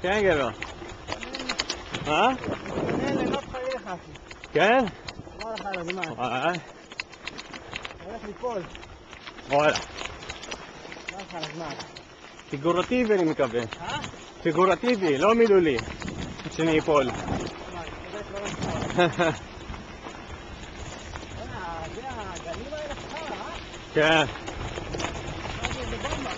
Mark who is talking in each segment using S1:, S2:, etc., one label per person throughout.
S1: כן גבר. מה?
S2: ליהנות חייך אחי.
S1: כן?
S2: אמר לך על הזמן.
S1: וואי.
S2: הולך ליפול.
S1: וואלה.
S2: אמר לך על הזמן.
S1: פיגורטיבי אני מקווה. פיגורטיבי, לא מילולי. שאני אפול.
S2: זה הגלים האלה שלך,
S1: כן.
S2: זה בומבה.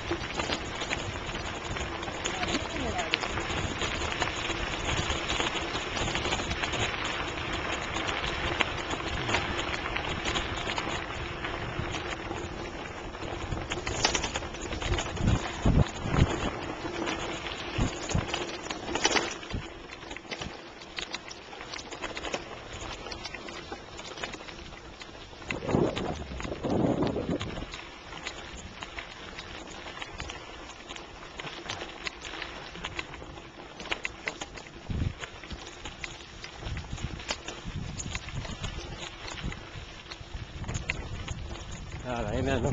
S1: יאללה, הנה אנחנו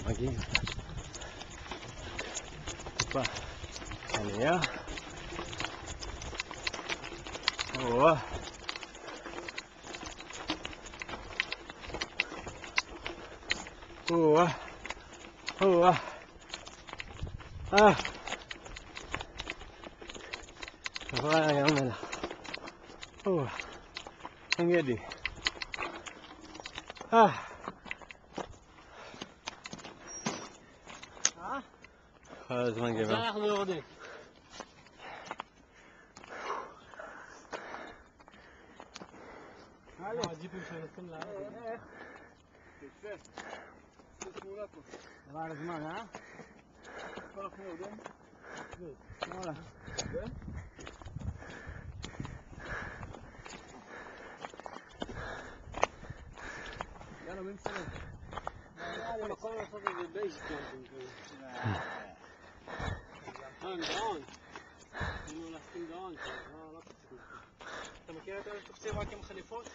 S1: מגיעים טיפה עלייה. וואה, וואה, וואה, וואי ים המלח, וואה, אין ידי. כל הזמן גבר.
S2: עכשיו אנחנו יורדים. הג'יפים שנוסעים לארץ. יפה. זה תמונה פה. עבר על הזמן, כל אנחנו יורדים? וואלה. יאללה, מי מסלם? יאללה, מקום לעשות איזה בייס קאמפינג כזה. גאון. היינו להסכים גאון, לא תפסיק. אתה מכיר את אלה שתופסים רק עם חליפות?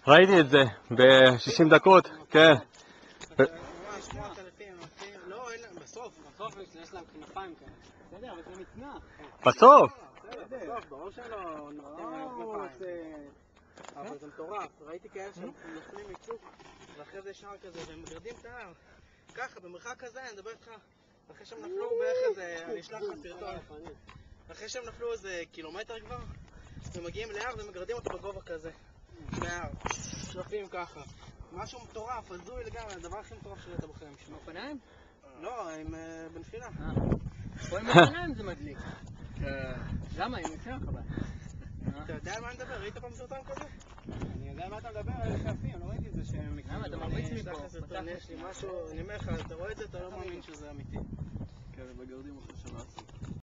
S1: ראיתי את זה ב-60 דקות, כן.
S2: ממש 8,000, לא, בסוף יש להם כנפיים כאלה. בסדר, אבל זה מצנח.
S1: בסוף?
S2: בסוף, ברור שלא נוחתים להם כנפיים. אבל זה מטורף, ראיתי כאלה שנופלים מצוק, ואחרי זה שער כזה, והם מגרדים את ההר. ככה, במרחק כזה, אני מדבר איתך, אחרי שהם נפלו בערך איזה, אני אשלח לך סרטון. אחרי שהם נפלו איזה קילומטר כבר, ומגיעים להר ומגרדים אותו בגובה כזה, מההר. שרפים ככה. משהו מטורף, הזוי לגמרי, הדבר הכי מטורף שראית בחיים שלו. עם אופניים? לא, עם בנפילה.
S3: פה עם אופניים זה מדליק. למה? עם מצנח אבל.
S2: אתה יודע על מה אני מדבר? ראית פעם סרטון כזה? אני יודע על מה אתה מדבר, על אלה שעפים, לא ראיתי את זה שהם...
S3: למה? אתה מרביץ מפה.
S2: יש לי משהו, אני אומר לך, אתה רואה את זה, אתה לא מאמין שזה אמיתי. כן, בגרדים עכשיו שלא עשו.